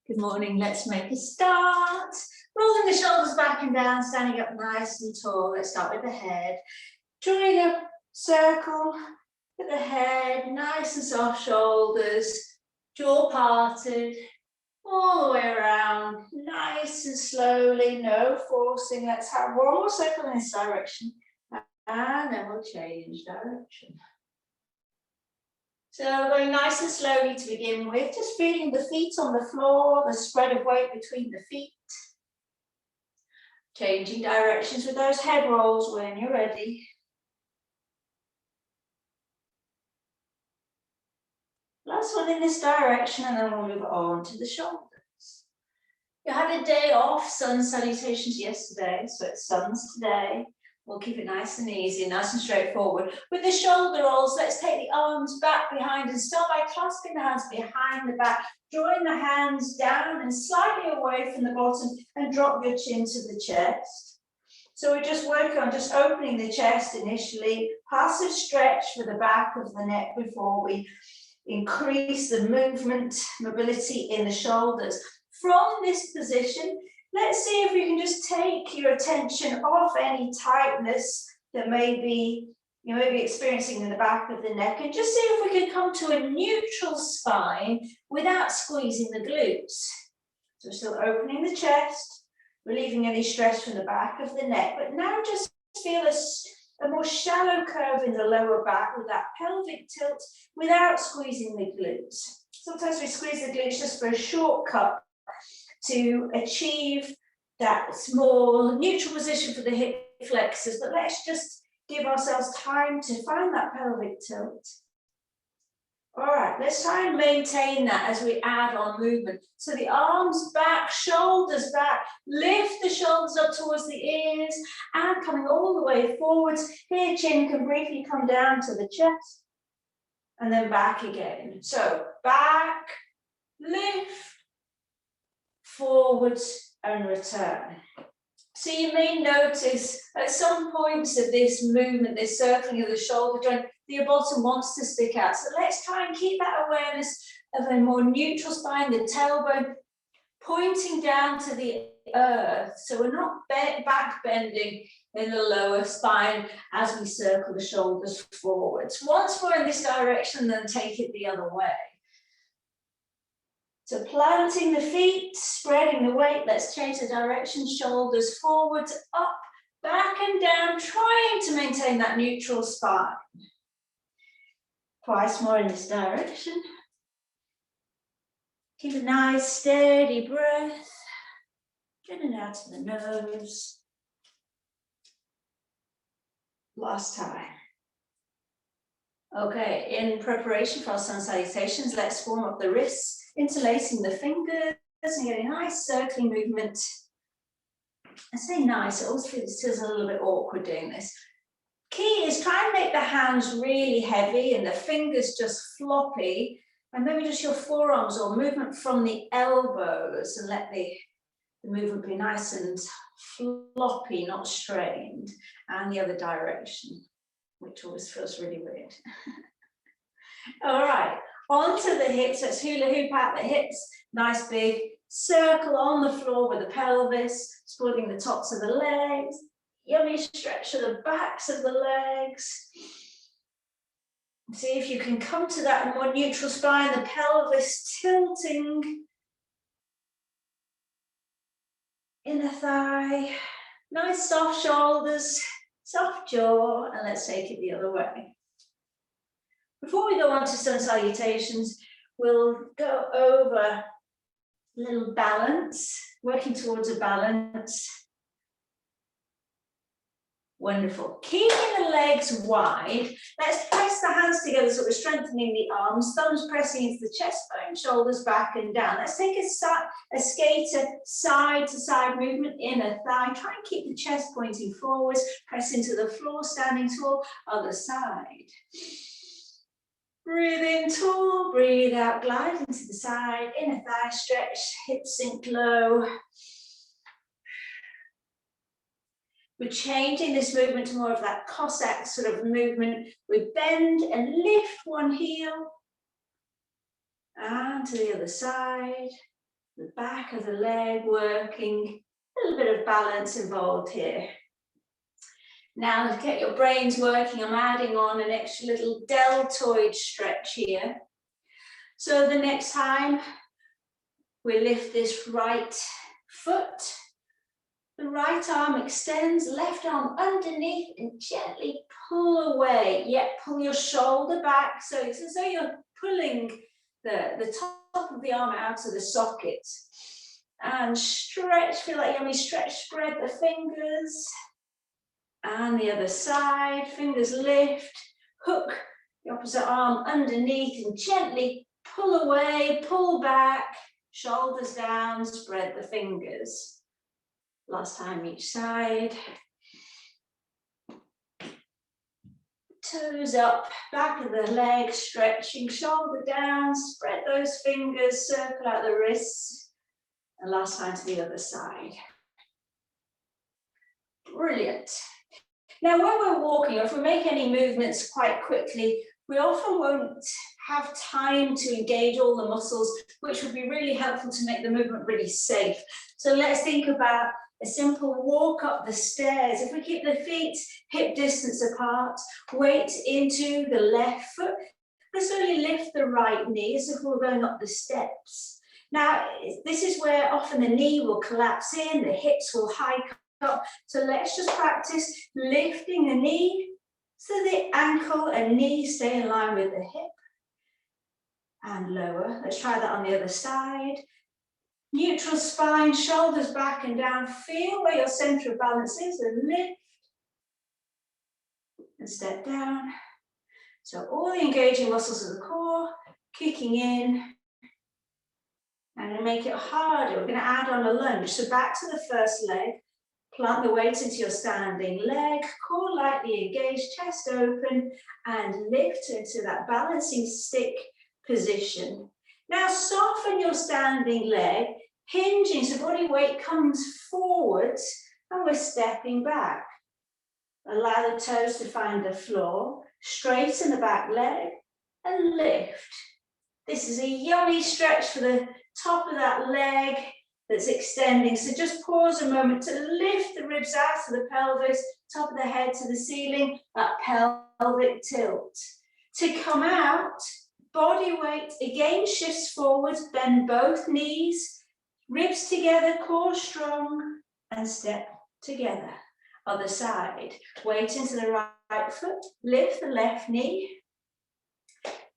Good morning, let's make a start. Rolling the shoulders back and down, standing up nice and tall. Let's start with the head. Drawing a circle with the head, nice and soft shoulders, jaw parted, all the way around, nice and slowly, no forcing. Let's have one more circle in this direction, and then we'll change direction. So going nice and slowly to begin with, just feeling the feet on the floor, the spread of weight between the feet. Changing directions with those head rolls when you're ready. Last one in this direction, and then we'll move on to the shoulders. You had a day off, sun salutations yesterday, so it's suns today. We'll keep it nice and easy, nice and straightforward. With the shoulder rolls, let's take the arms back behind and start by clasping the hands behind the back, drawing the hands down and slightly away from the bottom and drop your chin to the chest. So we're just working on just opening the chest initially, passive stretch for the back of the neck before we increase the movement, mobility in the shoulders. From this position, let's see if we can just take your attention off any tightness that you may be experiencing in the back of the neck, and just see if we can come to a neutral spine without squeezing the glutes. So we're still opening the chest, relieving any stress from the back of the neck, but now just feel a more shallow curve in the lower back with that pelvic tilt without squeezing the glutes. Sometimes we squeeze the glutes just for a shortcut to achieve that small neutral position for the hip flexors, but let's just give ourselves time to find that pelvic tilt. All right, let's try and maintain that as we add on movement. So the arms back, shoulders back, lift the shoulders up towards the ears and coming all the way forwards. Here, chin can briefly come down to the chest and then back again. So back, lift, forwards and return. So you may notice at some points of this movement, this circling of the shoulder joint, the bottom wants to stick out. So let's try and keep that awareness of a more neutral spine, the tailbone pointing down to the earth. So we're not back bending in the lower spine as we circle the shoulders forwards. Once we're in this direction, then take it the other way. So planting the feet, spreading the weight, let's change the direction, shoulders forwards, up, back and down, trying to maintain that neutral spine. Twice more in this direction. Keep a nice steady breath, in and out of the nose. Last time. Okay, in preparation for our sun salutations, let's warm up the wrists, interlacing the fingers and get a nice circling movement. I say nice, it always feels a little bit awkward doing this. Key is try and make the hands really heavy and the fingers just floppy, and maybe just your forearms or movement from the elbows, and let the movement be nice and floppy, not strained, and the other direction, which always feels really weird. All right, onto the hips. Let's hula hoop out the hips. Nice big circle on the floor with the pelvis, supporting the tops of the legs. Yummy stretch of the backs of the legs. See if you can come to that more neutral spine, the pelvis tilting. Inner thigh. Nice soft shoulders, soft jaw, and let's take it the other way. Before we go on to sun salutations, we'll go over a little balance, working towards a balance. Wonderful. Keeping the legs wide, let's press the hands together so we're strengthening the arms, thumbs pressing into the chest bone, shoulders back and down. Let's take a skater side to side movement, inner thigh. Try and keep the chest pointing forwards, press into the floor, standing tall, other side. Breathe in tall, breathe out, glide into the side, inner thigh stretch, hips sink low. We're changing this movement to more of that Cossack sort of movement. We bend and lift one heel and to the other side. The back of the leg working, a little bit of balance involved here. Now to get your brains working, I'm adding on an extra little deltoid stretch here. So the next time we lift this right foot, the right arm extends, left arm underneath and gently pull away. Yep, pull your shoulder back. So it's as though you're pulling the top of the arm out of the socket. And stretch, feel like you only stretch, spread the fingers. And the other side, fingers lift, hook the opposite arm underneath and gently pull away, pull back, shoulders down, spread the fingers. Last time each side. Toes up, back of the leg, stretching, shoulder down, spread those fingers, circle out the wrists. And last time to the other side. Brilliant. Now, when we're walking, or if we make any movements quite quickly, we often won't have time to engage all the muscles, which would be really helpful to make the movement really safe. So let's think about a simple walk up the stairs. If we keep the feet hip distance apart, weight into the left foot, we slowly lift the right knee as if we're going up the steps. Now, this is where often the knee will collapse in, the hips will hike up. So let's just practice lifting the knee so the ankle and knee stay in line with the hip. And lower. Let's try that on the other side. Neutral spine, shoulders back and down. Feel where your center of balance is and lift. And step down. So all the engaging muscles of the core kicking in. And to make it harder, we're going to add on a lunge. So back to the first leg. Plant the weight into your standing leg, core lightly engaged, chest open, and lift into that balancing stick position. Now soften your standing leg, hinging so body weight comes forwards, and we're stepping back. Allow the toes to find the floor, straighten the back leg, and lift. This is a yummy stretch for the top of that leg, that's extending. So just pause a moment to lift the ribs out of the pelvis, top of the head to the ceiling, that pelvic tilt. To come out, body weight again shifts forwards, bend both knees, ribs together, core strong, and step together. Other side, weight into the right foot, lift the left knee,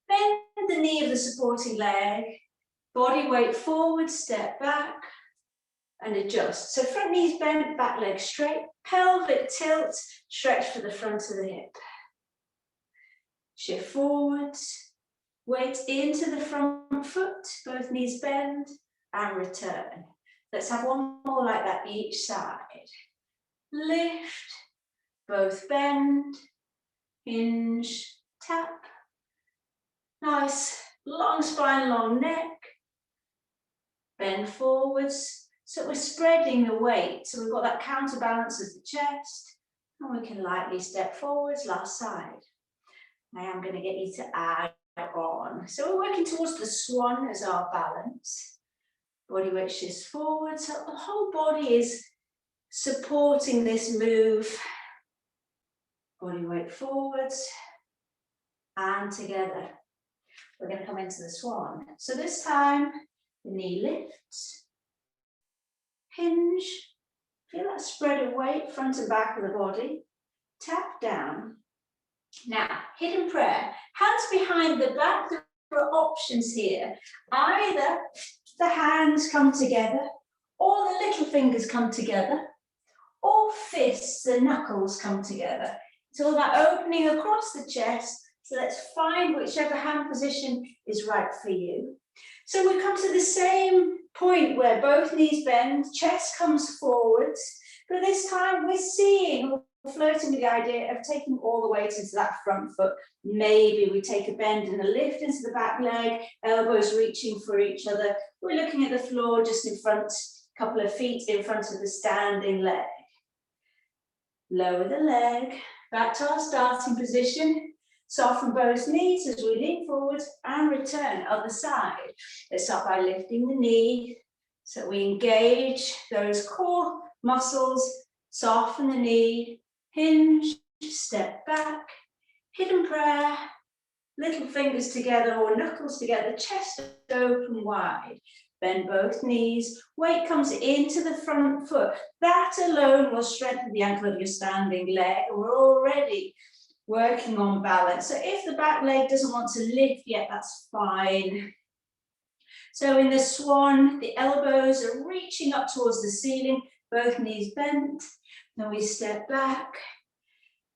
bend the knee of the supporting leg, body weight forward, step back, and adjust. So front knees bent, back leg straight, pelvic tilt, stretch for the front of the hip. Shift forwards, weight into the front foot, both knees bend, and return. Let's have one more like that each side. Lift, both bend, hinge, tap. Nice, long spine, long neck. Bend forwards. So we're spreading the weight. So we've got that counterbalance of the chest. And we can lightly step forwards, last side. I am going to get you to add on. So we're working towards the swan as our balance. Body weight shifts forward. So the whole body is supporting this move. Body weight forwards and together. We're going to come into the swan. So this time, the knee lifts. Hinge, feel that spread of weight, front and back of the body, tap down. Now, hidden prayer, hands behind the back, there are options here. Either the hands come together, or the little fingers come together, or fists and knuckles come together. It's all about opening across the chest, so let's find whichever hand position is right for you. So we come to the same point where both knees bend, chest comes forwards, but this time we're seeing, we're flirting with the idea of taking all the weight into that front foot. Maybe we take a bend and a lift into the back leg, elbows reaching for each other. We're looking at the floor just in front, a couple of feet in front of the standing leg. Lower the leg, back to our starting position. Soften both knees as we lean forward and return other side. Let's start by lifting the knee, So we engage those core muscles, soften the knee, hinge, step back, hidden prayer, little fingers together or knuckles together, chest open wide. Bend both knees, weight comes into the front foot. That alone will strengthen the ankle of your standing leg. We're already working on balance. So if the back leg doesn't want to lift yet, that's fine. So in the swan, the elbows are reaching up towards the ceiling, both knees bent. Then we step back,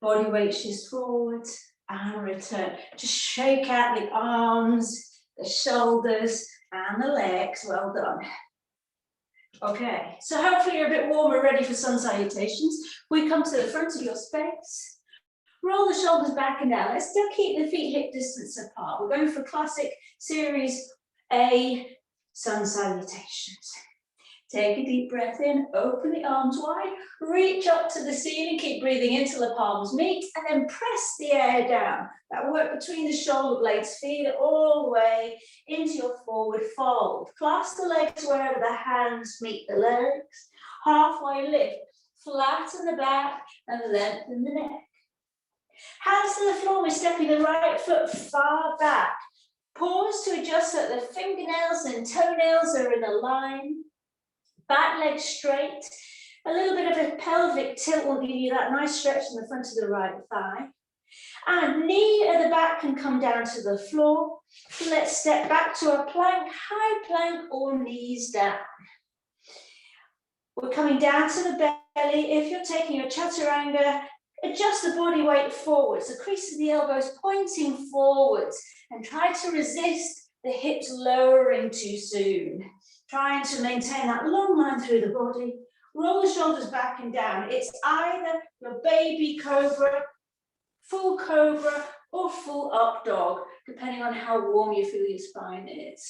body weight shifts forwards and return. Just shake out the arms, the shoulders, and the legs. Well done. Okay, so hopefully you're a bit warmer, ready for sun salutations. We come to the front of your space. Roll the shoulders back and down. Let's still keep the feet hip distance apart. We're going for classic series A, sun salutations. Take a deep breath in, open the arms wide, reach up to the ceiling, keep breathing until the palms meet, and then press the air down. That work between the shoulder blades, feel it all the way into your forward fold. Clasp the legs wherever the hands meet the legs. Halfway lift, flatten the back and lengthen the neck. Hands to the floor, we're stepping the right foot far back. Pause to adjust so that the fingernails and toenails are in a line. Back leg straight. A little bit of a pelvic tilt will give you that nice stretch in the front of the right thigh. And knee at the back can come down to the floor. So let's step back to a plank, high plank or knees down. We're coming down to the belly. If you're taking a chaturanga, adjust the body weight forwards, the crease of the elbows pointing forwards, and try to resist the hips lowering too soon. Trying to maintain that long line through the body. Roll the shoulders back and down. It's either your baby cobra, full cobra, or full up dog, depending on how warm you feel your spine is.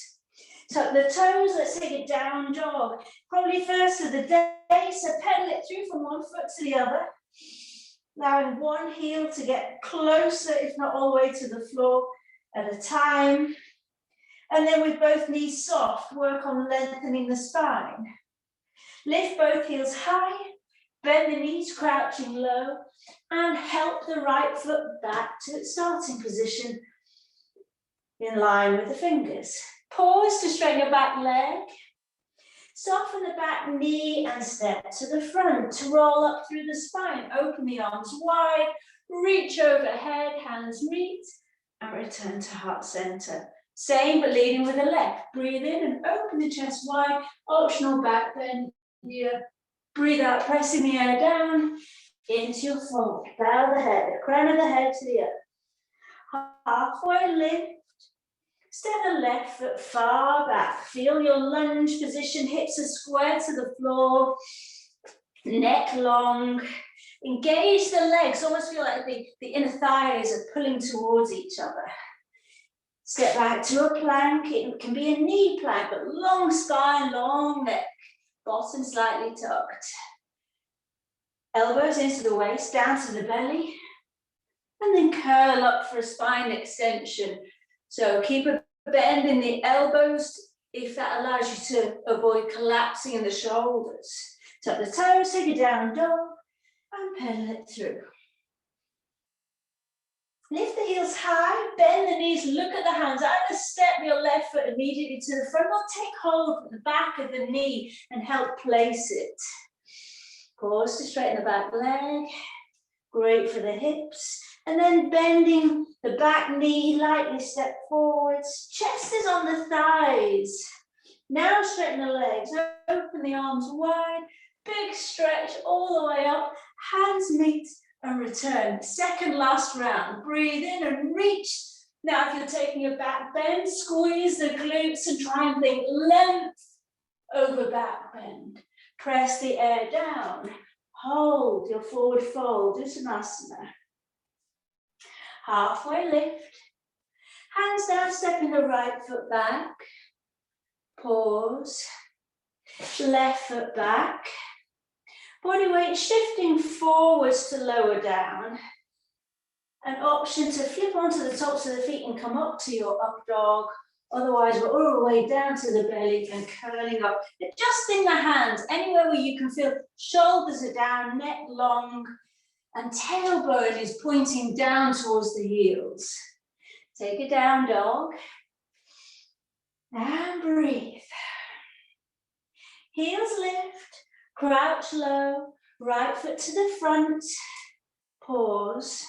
Tuck the toes, let's take a down dog. Probably first of the day, so pedal it through from one foot to the other. Allowing one heel to get closer, if not all the way to the floor at a time. And then with both knees soft, work on lengthening the spine. Lift both heels high, bend the knees, crouching low, and help the right foot back to its starting position in line with the fingers. Pause to straighten your back leg. Soften the back knee and step to the front to roll up through the spine. Open the arms wide, reach overhead, hands meet, and return to heart center. Same, but leading with the left. Breathe in and open the chest wide, optional back bend here. Breathe out, pressing the air down into your fold. Bow the head, the crown of the head to the earth. Halfway lift. Step the left foot far back. Feel your lunge position, hips are square to the floor, neck long. Engage the legs, almost feel like the inner thighs are pulling towards each other. Step back to a plank. It can be a knee plank, but long spine, long neck. Bottom slightly tucked. Elbows into the waist, down to the belly. And then curl up for a spine extension. So keep a bend in the elbows if that allows you to avoid collapsing in the shoulders. Tuck the toes, take a down dog, and pedal it through. Lift the heels high, bend the knees, look at the hands. Either step your left foot immediately to the front or take hold of the back of the knee and help place it. Pause to straighten the back leg. Great for the hips. And then bending the back knee, lightly step forwards. Chest is on the thighs. Now straighten the legs, open the arms wide. Big stretch all the way up. Hands meet. And return. Second last round. Breathe in and reach. Now, if you're taking a back bend, squeeze the glutes and try and think length over back bend. Press the air down. Hold your forward fold. Uttanasana. Halfway lift. Hands down, stepping the right foot back. Pause. Left foot back. Body weight shifting forwards to lower down. An option to flip onto the tops of the feet and come up to your up dog, Otherwise, we're all the way down to the belly and curling up. Adjusting the hands, anywhere where you can feel shoulders are down, neck long, and tailbone is pointing down towards the heels. Take a down dog. And breathe. Heels lift, crouch low, right foot to the front, pause.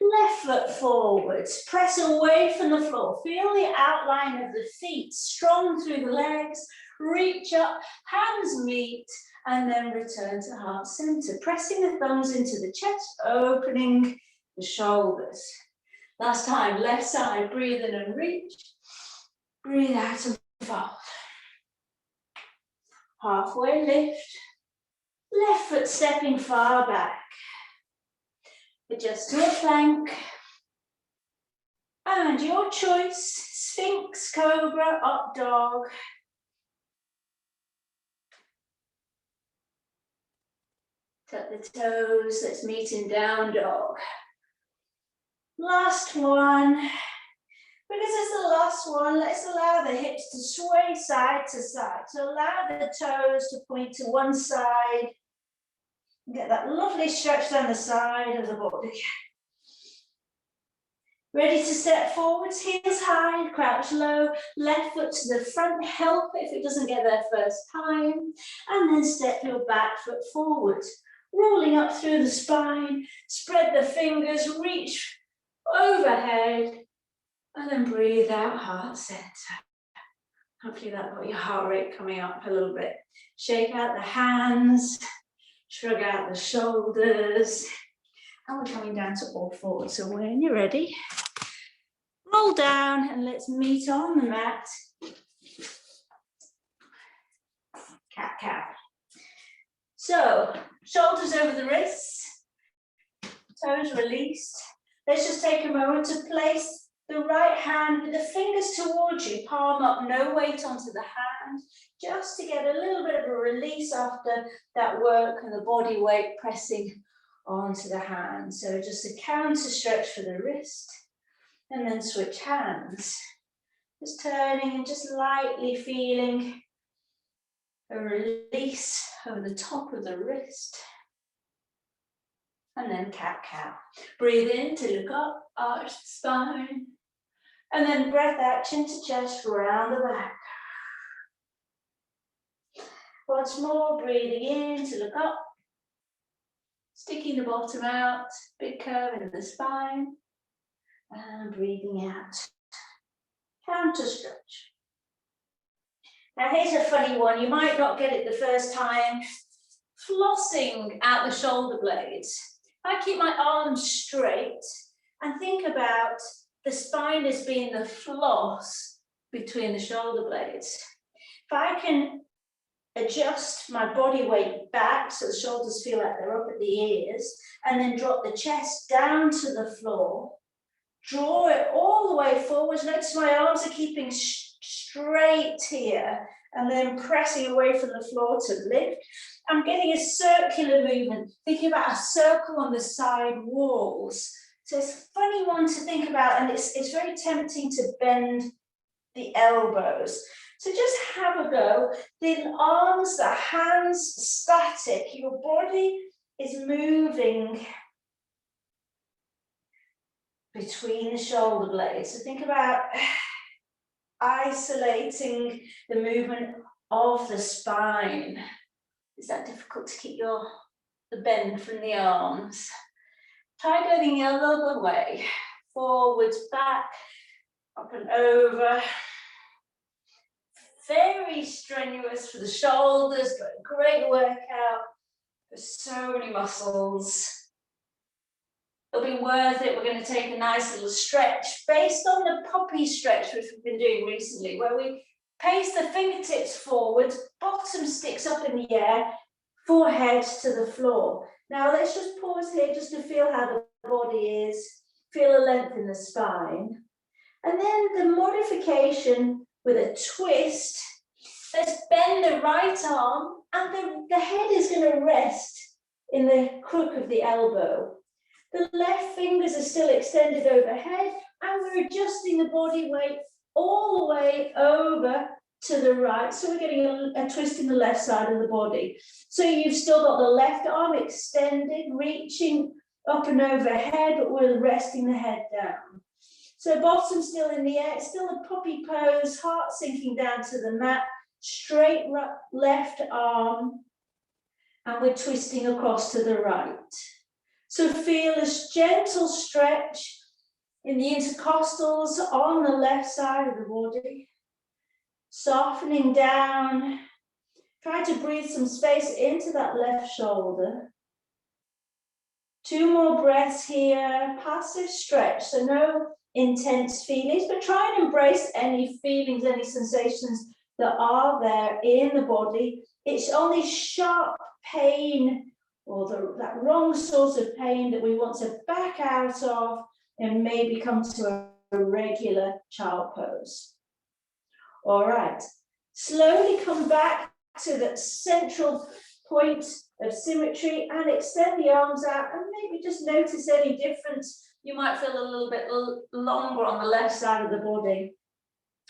Left foot forwards, press away from the floor. Feel the outline of the feet strong through the legs. Reach up, hands meet, and then return to heart center. Pressing the thumbs into the chest, opening the shoulders. Last time, left side, breathe in and reach. Breathe out and fold. Halfway lift. Left foot stepping far back. Adjust to a plank. And your choice, Sphinx, Cobra, Up Dog. Tuck the toes, let's meet in Down Dog. Last one. Because it's the last one, let's allow the hips to sway side to side. So allow the toes to point to one side. Get that lovely stretch down the side of the body. Ready to step forwards, heels high, crouch low, left foot to the front, help if it doesn't get there first time. And then step your back foot forward, rolling up through the spine, spread the fingers, reach overhead. And then breathe out, heart center. Hopefully that got your heart rate coming up a little bit. Shake out the hands, shrug out the shoulders. And we're coming down to all fours. So when you're ready, roll down and let's meet on the mat. Cat-cow. So, shoulders over the wrists, toes released. Let's just take a moment to place the right hand with the fingers towards you, palm up, no weight onto the hand, just to get a little bit of a release after that work and the body weight pressing onto the hand. So just a counter stretch for the wrist, and then switch hands. Just turning and just lightly feeling a release over the top of the wrist. And then cat-cow. Breathe in to look up, arch the spine. And then breath out, chin to chest, round the back. Once more, breathing in to look up. Sticking the bottom out, big curve in the spine. And breathing out. Counter stretch. Now here's a funny one. You might not get it the first time. Flossing out the shoulder blades. I keep my arms straight and think about the spine as being the floss between the shoulder blades. If I can adjust my body weight back so the shoulders feel like they're up at the ears, and then drop the chest down to the floor, draw it all the way forwards. Notice my arms are keeping straight here, and then pressing away from the floor to lift. I'm getting a circular movement, thinking about a circle on the side walls. So it's a funny one to think about, and it's very tempting to bend the elbows. So just have a go. The arms, the hands static. Your body is moving between the shoulder blades. So think about isolating the movement of the spine. Is that difficult to keep the bend from the arms? Try going the other way. Forwards, back, up and over. Very strenuous for the shoulders, but a great workout for so many muscles. It'll be worth it. We're going to take a nice little stretch based on the puppy stretch, which we've been doing recently, where we pace the fingertips forward, bottom sticks up in the air, forehead to the floor. Now let's just pause here just to feel how the body is, feel a length in the spine. And then the modification with a twist, let's bend the right arm and the head is going to rest in the crook of the elbow. The left fingers are still extended overhead and we're adjusting the body weight all the way over to the right. So we're getting a twist in the left side of the body. So you've still got the left arm extended, reaching up and overhead, but we're resting the head down. So bottom still in the air, still a puppy pose, heart sinking down to the mat, straight left arm, and we're twisting across to the right. So feel a gentle stretch in the intercostals on the left side of the body, softening down. Try to breathe some space into that left shoulder. 2 more breaths here, passive stretch, so no intense feelings, but try and embrace any feelings, any sensations that are there in the body. It's only sharp pain or that wrong source of pain that we want to back out of and maybe come to a regular child pose. All right, slowly come back to that central point of symmetry and extend the arms out and maybe just notice any difference. You might feel a little bit longer on the left side of the body.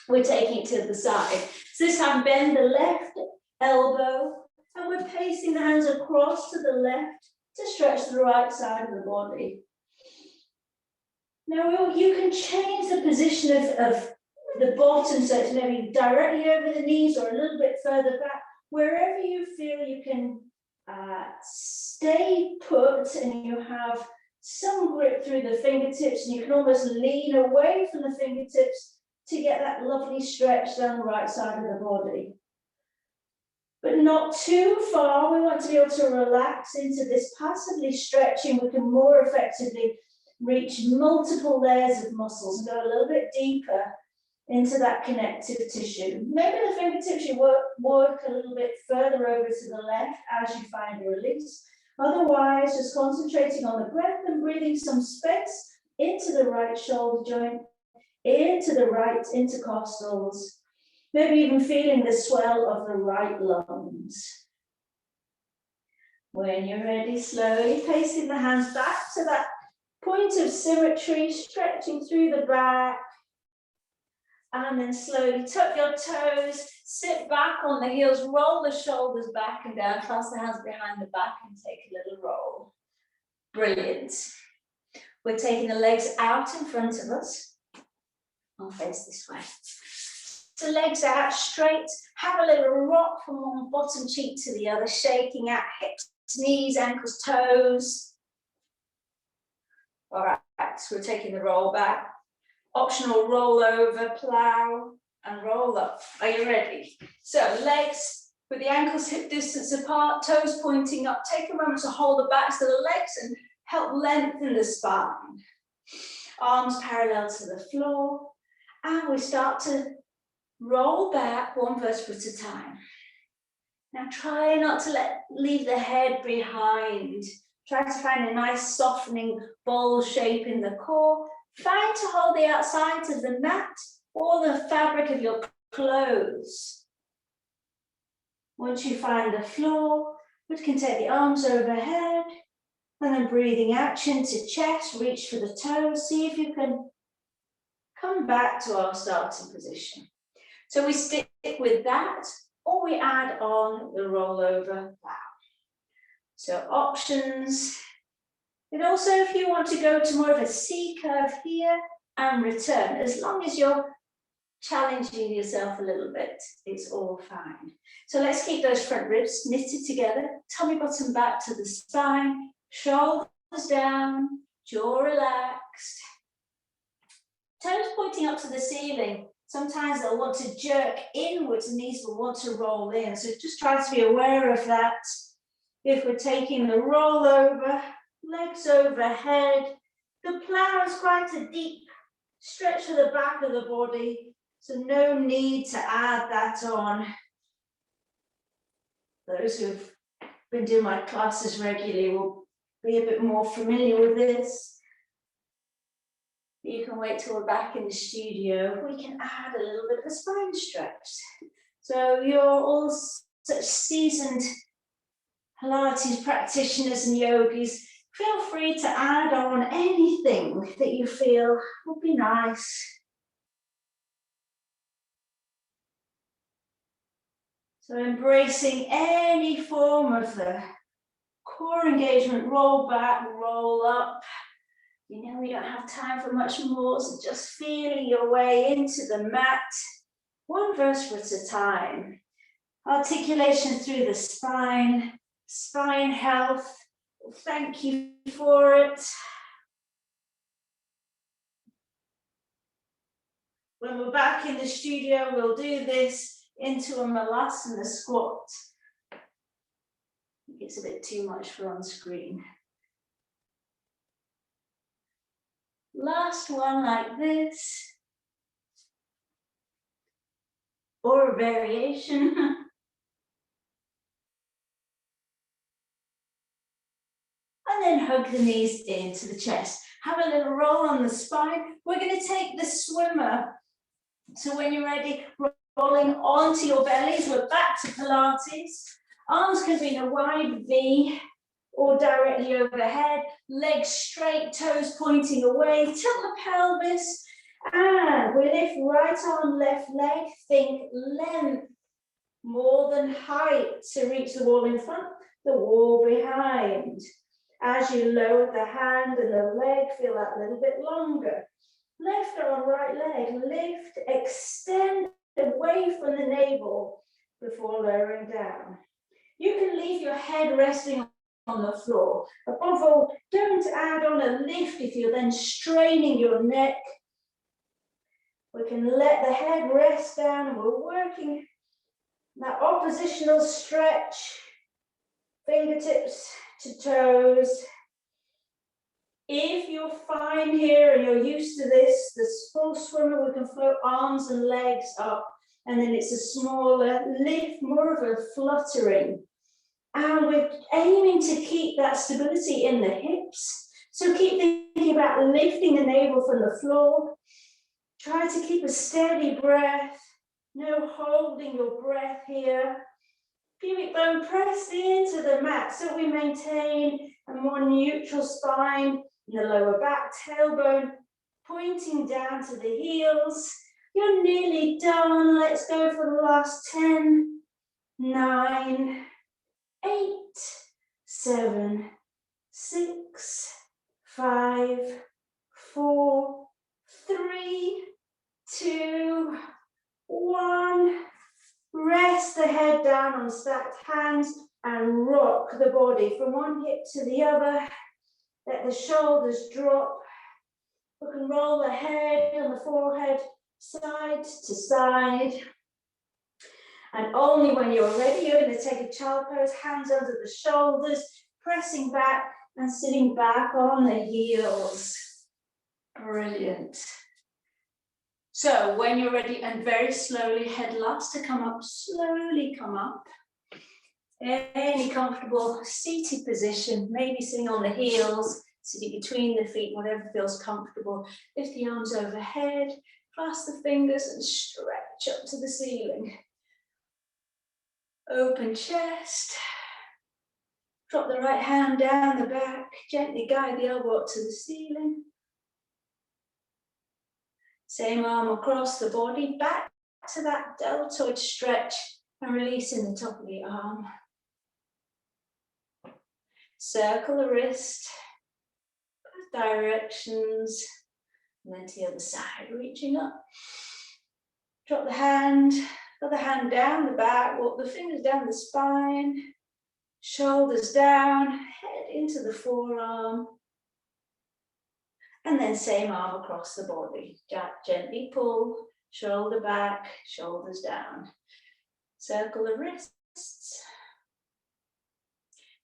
We're taking it to the side. So this time bend the left elbow and we're placing the hands across to the left to stretch the right side of the body. Now you can change the position of the bottom, so it's maybe directly over the knees or a little bit further back, wherever you feel you can stay put and you have some grip through the fingertips, and you can almost lean away from the fingertips to get that lovely stretch down the right side of the body. But not too far. We want to be able to relax into this passively stretching. We can more effectively reach multiple layers of muscles and go a little bit deeper into that connective tissue. Maybe the fingertips you work a little bit further over to the left as you find a release. Otherwise, just concentrating on the breath and breathing some space into the right shoulder joint, into the right intercostals, maybe even feeling the swell of the right lungs. When you're ready, slowly placing the hands back to that point of symmetry, stretching through the back, and then slowly tuck your toes, sit back on the heels, roll the shoulders back and down, clasp the hands behind the back and take a little roll. Brilliant. We're taking the legs out in front of us. I'll face this way. So legs out straight, have a little rock from one bottom cheek to the other, shaking out hips, knees, ankles, toes. All right, so we're taking the roll back. Optional roll over, plow, and roll up. Are you ready? So legs with the ankles hip distance apart, toes pointing up. Take a moment to hold the backs of the legs and help lengthen the spine. Arms parallel to the floor. And we start to roll back one vertebra at a time. Now try not to leave the head behind. Try to find a nice softening bowl shape in the core. Find to hold the outsides of the mat or the fabric of your clothes. Once you find the floor, we can take the arms overhead and then breathing out, chin to chest, reach for the toes. See if you can come back to our starting position. So we stick with that, or we add on the rollover bow. So options. And also if you want to go to more of a C curve here and return, as long as you're challenging yourself a little bit, it's all fine. So let's keep those front ribs knitted together, tummy bottom back to the spine, shoulders down, jaw relaxed. Toes pointing up to the ceiling. Sometimes they'll want to jerk inwards and these will want to roll in. So just try to be aware of that. If we're taking the roll over, legs overhead, the plow is quite a deep stretch to the back of the body, so no need to add that on. Those who've been doing my classes regularly will be a bit more familiar with this. You can wait till we're back in the studio. We can add a little bit of a spine stretch. So you're all such seasoned Pilates practitioners and yogis. Feel free to add on anything that you feel would be nice. So embracing any form of the core engagement, roll back, roll up. You know we don't have time for much more, so just feeling your way into the mat, one vertebra at a time. Articulation through the spine, spine health. Thank you for it. When we're back in the studio, we'll do this into a mobilisation squat. It's a bit too much for on screen. Last one like this. Or a variation. And then hug the knees into the chest. Have a little roll on the spine. We're going to take the swimmer. So when you're ready, rolling onto your bellies, we're back to Pilates. Arms can be in a wide V or directly overhead. Legs straight, toes pointing away. Tilt the pelvis. And we lift right arm, left leg. Think length more than height to reach the wall in front, the wall behind. As you lower the hand and the leg, feel that a little bit longer. Left arm, right leg, lift, extend away from the navel before lowering down. You can leave your head resting on the floor. Above all, don't add on a lift if you're then straining your neck. We can let the head rest down and we're working that oppositional stretch, fingertips to toes. If you're fine here and you're used to this, the full swimmer, we can float arms and legs up, and then it's a smaller lift, more of a fluttering. And we're aiming to keep that stability in the hips. So keep thinking about lifting the navel from the floor. Try to keep a steady breath. No holding your breath here. Pubic bone pressed into the mat, so we maintain a more neutral spine in the lower back, tailbone pointing down to the heels. You're nearly done. Let's go for the last 10, 9, 8, 7, 6, 5, 4, 3, 2, 1. Rest the head down on stacked hands and rock the body from one hip to the other. Let the shoulders drop. We can roll the head and the forehead side to side. And only when you're ready, you're going to take a child pose, hands under the shoulders, pressing back and sitting back on the heels. Brilliant. So when you're ready, and very slowly, head last to come up, slowly come up. Any comfortable seated position, maybe sitting on the heels, sitting between the feet, whatever feels comfortable. Lift the arms overhead, clasp the fingers and stretch up to the ceiling. Open chest. Drop the right hand down the back, gently guide the elbow up to the ceiling. Same arm across the body, back to that deltoid stretch and releasing the top of the arm. Circle the wrist, both directions, and then to the other side, reaching up. Drop the hand, other hand down the back, walk the fingers down the spine, shoulders down, head into the forearm. And then same arm across the body. Gently pull, shoulder back, shoulders down. Circle the wrists.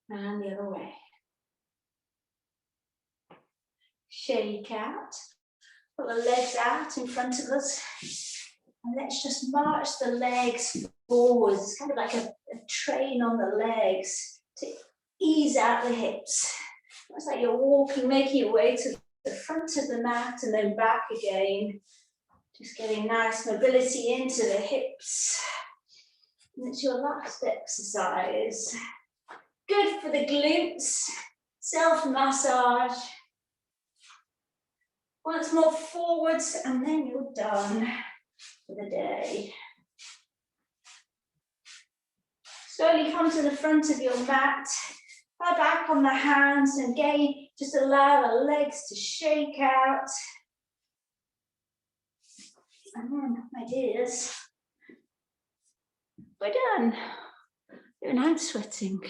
And the other way. Shake out. Put the legs out in front of us. And let's just march the legs forwards. It's kind of like a train on the legs to ease out the hips. It's like you're walking, making your way to the front of the mat and then back again. Just getting nice mobility into the hips. And it's your last exercise. Good for the glutes, self-massage. Once more forwards and then you're done for the day. Slowly come to the front of your mat, lie back on the hands, and again, just allow the legs to shake out. And then, my dears, we're done. You're now sweating.